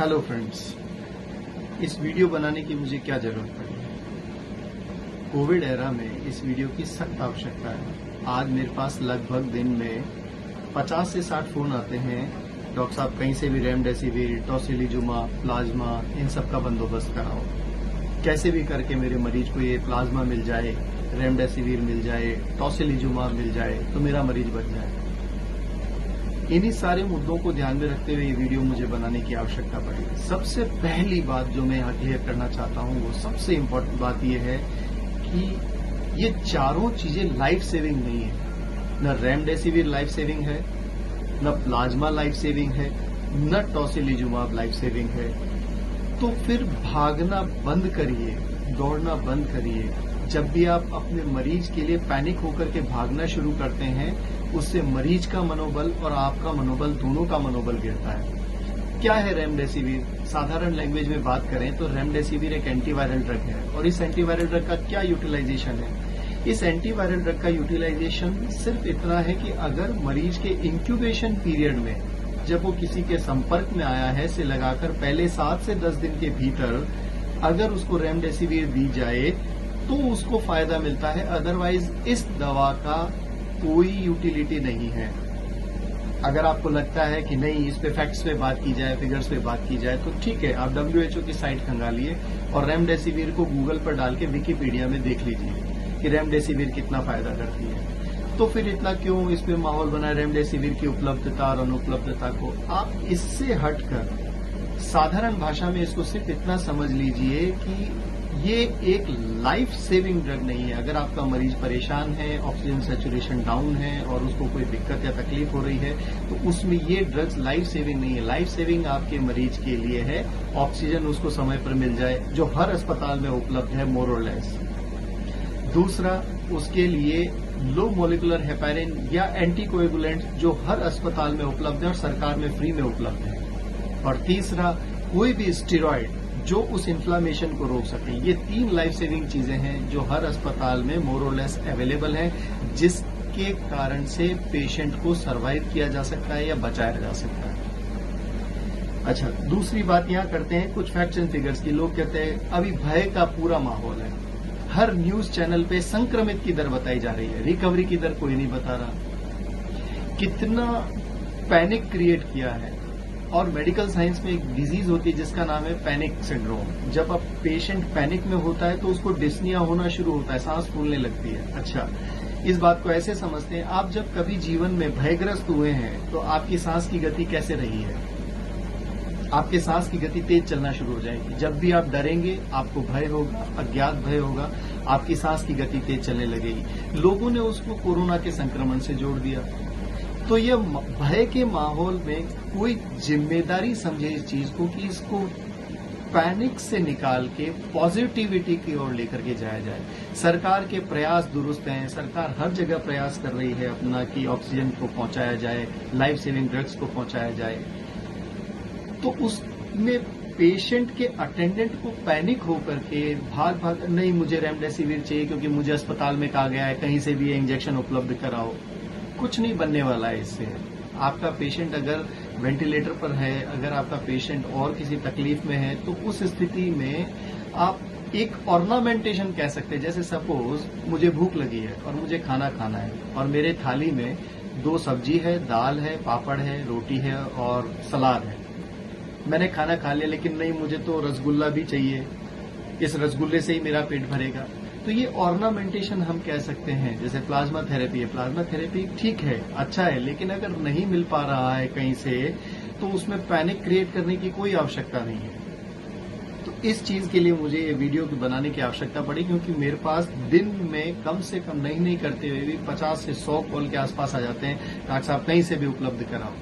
Hello friends, इस video बनाने की मुझे क्या जरूरत पड़ी? कोविड एरा में इस वीडियो की सख्त आवश्यकता है। आज मेरे पास लगभग दिन में 50 से 60 फोन आते हैं, डॉक्टर साहब कहीं से भी रेमडेसिविर, टोसिलिजुमाब, प्लाज्मा, इन सब का बंदोबस्त कराओ। कैसे भी करके मेरे मरीज को ये प्लाज्मा मिल जाए, रेमडेसिविर मिल जाए, टोसिलिजुमाब मिल जाए तो मेरा मरीज बच जाए। इन्हीं सारे मुद्दों को ध्यान में रखते हुए ये वीडियो मुझे बनाने की आवश्यकता पड़ी। सबसे पहली बात जो मैं यहाँ क्लियर करना चाहता हूँ, वो सबसे इम्पोर्टेंट बात ये है कि ये चारों चीजें लाइफ सेविंग नहीं है। न रेमडेसिविर लाइफ सेविंग है, न प्लाज्मा लाइफ सेविंग है, न टोसिलिजुमाब लाइफ सेविंग है। तो फिर भागना बंद करिए, दौड़ना बंद करिए। जब भी आप अपने मरीज के लिए पैनिक होकर के भागना शुरू करते हैं, उससे मरीज का मनोबल और आपका मनोबल, दोनों का मनोबल गिरता है। क्या है रेमडेसिविर? साधारण लैंग्वेज में बात करें तो रेमडेसिविर एक एंटीवायरल ड्रग है। और इस एंटीवायरल ड्रग का क्या यूटिलाइजेशन है? इस एंटीवायरल ड्रग का यूटिलाइजेशन सिर्फ इतना है कि अगर मरीज के इंक्यूबेशन पीरियड में, जब वो किसी के संपर्क में आया है, से लगाकर पहले 7 से 10 दिन के भीतर अगर उसको रेमडेसिविर दी जाए तो उसको फायदा मिलता है। अदरवाइज इस दवा का कोई यूटिलिटी नहीं है। अगर आपको लगता है कि नहीं, इस पे फैक्ट्स पे बात की जाए, फिगर्स पे बात की जाए, तो ठीक है, आप WHO की साइट खंगालिए और रेमडेसिविर को गूगल पर डाल के विकिपीडिया में देख लीजिए कि रेमडेसिविर कितना फायदा करती है। तो फिर इतना क्यों इस पे माहौल बना रेमडेसिविर की उपलब्धता और अनुपलब्धता को? आप इससे हटकर साधारण भाषा में इसको सिर्फ इतना समझ लीजिए कि ये एक लाइफ सेविंग ड्रग नहीं है। अगर आपका मरीज परेशान है, ऑक्सीजन सैचुरेशन डाउन है और उसको कोई दिक्कत या तकलीफ हो रही है, तो उसमें ये ड्रग्स लाइफ सेविंग नहीं है। लाइफ सेविंग आपके मरीज के लिए है ऑक्सीजन उसको समय पर मिल जाए, जो हर अस्पताल में उपलब्ध है मोर और लेस। दूसरा, उसके लिए लो मोलिकुलर हेपेरिन या एंटीकोएगुलेंट जो हर अस्पताल में उपलब्ध है और सरकार में फ्री में उपलब्ध है। और तीसरा, कोई भी स्टेरॉइड जो उस इन्फ्लामेशन को रोक सके। ये 3 लाइफ सेविंग चीजें हैं जो हर अस्पताल में मोर और लेस अवेलेबल है, जिसके कारण से पेशेंट को सर्वाइव किया जा सकता है या बचाया जा सकता है। अच्छा, दूसरी बात यहां करते हैं कुछ फैक्ट्स एंड फिगर्स की। लोग कहते हैं अभी भय का पूरा माहौल है, हर न्यूज चैनल पे संक्रमित की दर बताई जा रही है, रिकवरी की दर कोई नहीं बता रहा। कितना पैनिक क्रिएट किया है। और मेडिकल साइंस में एक डिजीज होती है जिसका नाम है पैनिक सिंड्रोम। जब अब पेशेंट पैनिक में होता है तो उसको डिस्निया होना शुरू होता है, सांस फूलने लगती है। अच्छा, इस बात को ऐसे समझते हैं, आप जब कभी जीवन में भयग्रस्त हुए हैं तो आपकी सांस की गति कैसे रही है? आपके सांस की गति तेज चलना शुरू हो जाएगी। जब भी आप डरेंगे, आपको भय होगा, अज्ञात भय होगा, आपकी सांस की गति तेज चलने लगेगी। लोगों ने उसको कोरोना के संक्रमण से जोड़ दिया। तो ये भय के माहौल में कोई जिम्मेदारी समझे इस चीज को कि इसको पैनिक से निकाल के पॉजिटिविटी की ओर लेकर के जाया जाए। सरकार के प्रयास दुरुस्त हैं, सरकार हर जगह प्रयास कर रही है अपना कि ऑक्सीजन को पहुंचाया जाए, लाइफ सेविंग ड्रग्स को पहुंचाया जाए। तो उसमें पेशेंट के अटेंडेंट को पैनिक होकर के भाग नहीं, मुझे रेमडेसिविर चाहिए क्योंकि मुझे अस्पताल में कहा गया है कहीं से भी इंजेक्शन उपलब्ध कराओ। कुछ नहीं बनने वाला है इससे। आपका पेशेंट अगर वेंटिलेटर पर है, अगर आपका पेशेंट और किसी तकलीफ में है, तो उस स्थिति में आप एक ऑर्नामेंटेशन कह सकते हैं। जैसे सपोज मुझे भूख लगी है और मुझे खाना खाना है और मेरे थाली में 2 सब्जी है, दाल है, पापड़ है, रोटी है और सलाद है। मैंने खाना खा लिया, लेकिन नहीं, मुझे तो रसगुल्ला भी चाहिए, इस रसगुल्ले से ही मेरा पेट भरेगा। तो ये ऑर्नामेंटेशन हम कह सकते हैं। जैसे प्लाज्मा थेरेपी है, प्लाज्मा थेरेपी ठीक है, अच्छा है, लेकिन अगर नहीं मिल पा रहा है कहीं से, तो उसमें पैनिक क्रिएट करने की कोई आवश्यकता नहीं है। तो इस चीज के लिए मुझे ये वीडियो बनाने की आवश्यकता पड़ी, क्योंकि मेरे पास दिन में कम से कम नहीं करते हुए भी 50 से 100 कॉल के आसपास आ जाते हैं, डॉक्टर साहब कहीं से भी उपलब्ध कराओ।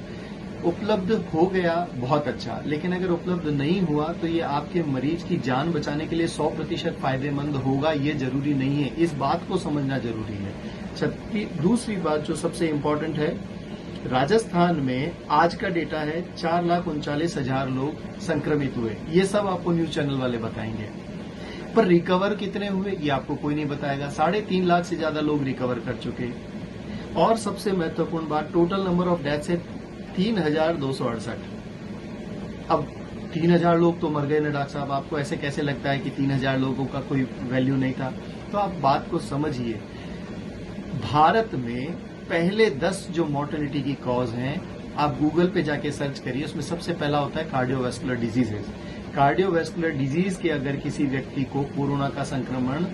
उपलब्ध हो गया बहुत अच्छा, लेकिन अगर उपलब्ध नहीं हुआ तो ये आपके मरीज की जान बचाने के लिए 100% फायदेमंद होगा, ये जरूरी नहीं है। इस बात को समझना जरूरी है। जबकि दूसरी बात जो सबसे इम्पोर्टेंट है, राजस्थान में आज का डेटा है 4,39,000 लोग संक्रमित हुए। ये सब आपको न्यूज चैनल वाले बताएंगे, पर रिकवर कितने हुए ये आपको कोई नहीं बताएगा। 3.5 लाख से ज्यादा लोग रिकवर कर चुके। और सबसे महत्वपूर्ण बात, टोटल नंबर ऑफ डेथ्स है 3,268। अब 3,000 लोग तो मर गए ना डॉक्टर साहब, आपको ऐसे कैसे लगता है कि 3,000 लोगों का कोई वैल्यू नहीं था? तो आप बात को समझिए। भारत में पहले 10 जो मोर्टेलिटी की कॉज हैं, आप गूगल पे जाके सर्च करिए, उसमें सबसे पहला होता है कार्डियोवैस्कुलर डिजीजेज। कार्डियोवैस्कुलर डिजीज के अगर किसी व्यक्ति को कोरोना का संक्रमण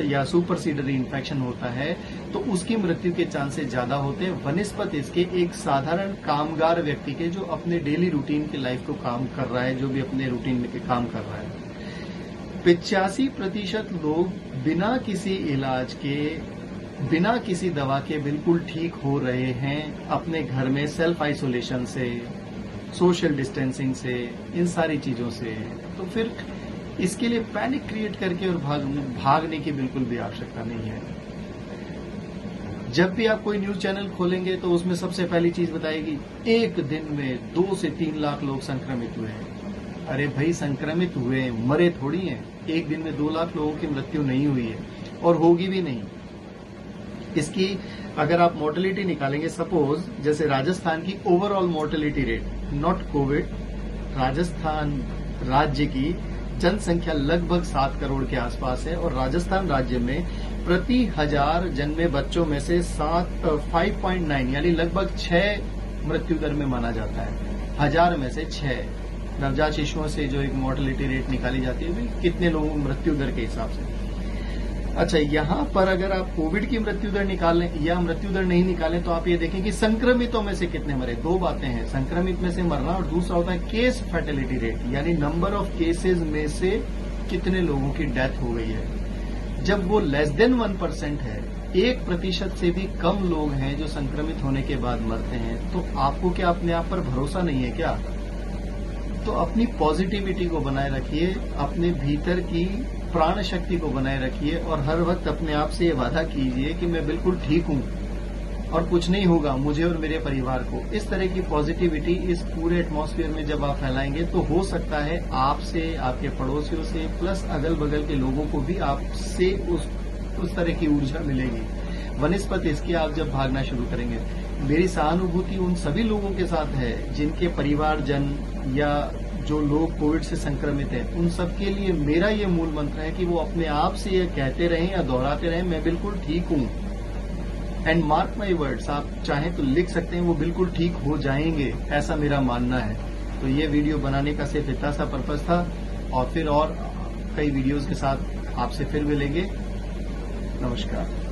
या सुपरसीडरी इन्फेक्शन होता है तो उसकी मृत्यु के चांसेस ज्यादा होते हैं वनिस्पत इसके एक साधारण कामगार व्यक्ति के जो अपने डेली रूटीन की लाइफ को काम कर रहा है, जो भी अपने रूटीन में काम कर रहा है। 85% लोग बिना किसी इलाज के, बिना किसी दवा के बिल्कुल ठीक हो रहे हैं अपने घर में सेल्फ आइसोलेशन से, सोशल डिस्टेंसिंग से, इन सारी चीजों से। तो फिर इसके लिए पैनिक क्रिएट करके और भागने की बिल्कुल भी आवश्यकता नहीं है। जब भी आप कोई न्यूज चैनल खोलेंगे तो उसमें सबसे पहली चीज बताएगी एक दिन में 2 से 3 लाख लोग संक्रमित हुए हैं। अरे भाई, संक्रमित हुए, मरे थोड़ी हैं। एक दिन में 2 लाख लोगों की मृत्यु नहीं हुई है और होगी भी नहीं। इसकी अगर आप मोर्टेलिटी निकालेंगे, सपोज जैसे राजस्थान की overall mortality rate, not Covid, Rajasthan राज्य की जनसंख्या लगभग 7 करोड़ के आसपास है और राजस्थान राज्य में प्रति 1000 जन्मे बच्चों में से 5.9 यानी लगभग 6 मृत्यु दर में माना जाता है। 1000 में से 6 नवजात शिशुओं से जो एक मोर्टेलिटी रेट निकाली जाती है, कितने लोगों की मृत्यु दर के हिसाब से। अच्छा, यहां पर अगर आप कोविड की मृत्यु दर निकालें या मृत्यु दर नहीं निकालें तो आप ये देखें कि संक्रमितों में से कितने मरे। 2 बातें हैं, संक्रमित में से मरना और दूसरा होता है केस फैटेलिटी रेट, यानी नंबर ऑफ केसेस में से कितने लोगों की डेथ हो गई है। जब वो लेस देन 1% है, 1% से भी कम लोग हैं जो संक्रमित होने के बाद मरते हैं, तो आपको क्या अपने आप पर भरोसा नहीं है क्या? तो अपनी पॉजिटिविटी को बनाए रखिए, अपने भीतर की प्राण शक्ति को बनाए रखिए और हर वक्त अपने आप से ये वादा कीजिए कि मैं बिल्कुल ठीक हूं और कुछ नहीं होगा मुझे और मेरे परिवार को। इस तरह की पॉजिटिविटी इस पूरे एटमॉस्फेयर में जब आप फैलाएंगे तो हो सकता है आपसे, आपके पड़ोसियों से, प्लस अगल बगल के लोगों को भी आपसे उस तरह की ऊर्जा मिलेगी। वनिस्पत इसकी आप जब भागना शुरू करेंगे। मेरी सहानुभूति उन सभी लोगों के साथ है जिनके परिवारजन या जो लोग कोविड से संक्रमित हैं, उन सबके लिए मेरा ये मूल मंत्र है कि वो अपने आप से ये कहते रहें या दोहराते रहें, मैं बिल्कुल ठीक हूं। एंड मार्क माई वर्ड्स, आप चाहें तो लिख सकते हैं, वो बिल्कुल ठीक हो जाएंगे, ऐसा मेरा मानना है। तो ये वीडियो बनाने का सिर्फ इतना सा पर्पज था और फिर और कई वीडियोज के साथ आपसे फिर मिलेंगे। नमस्कार।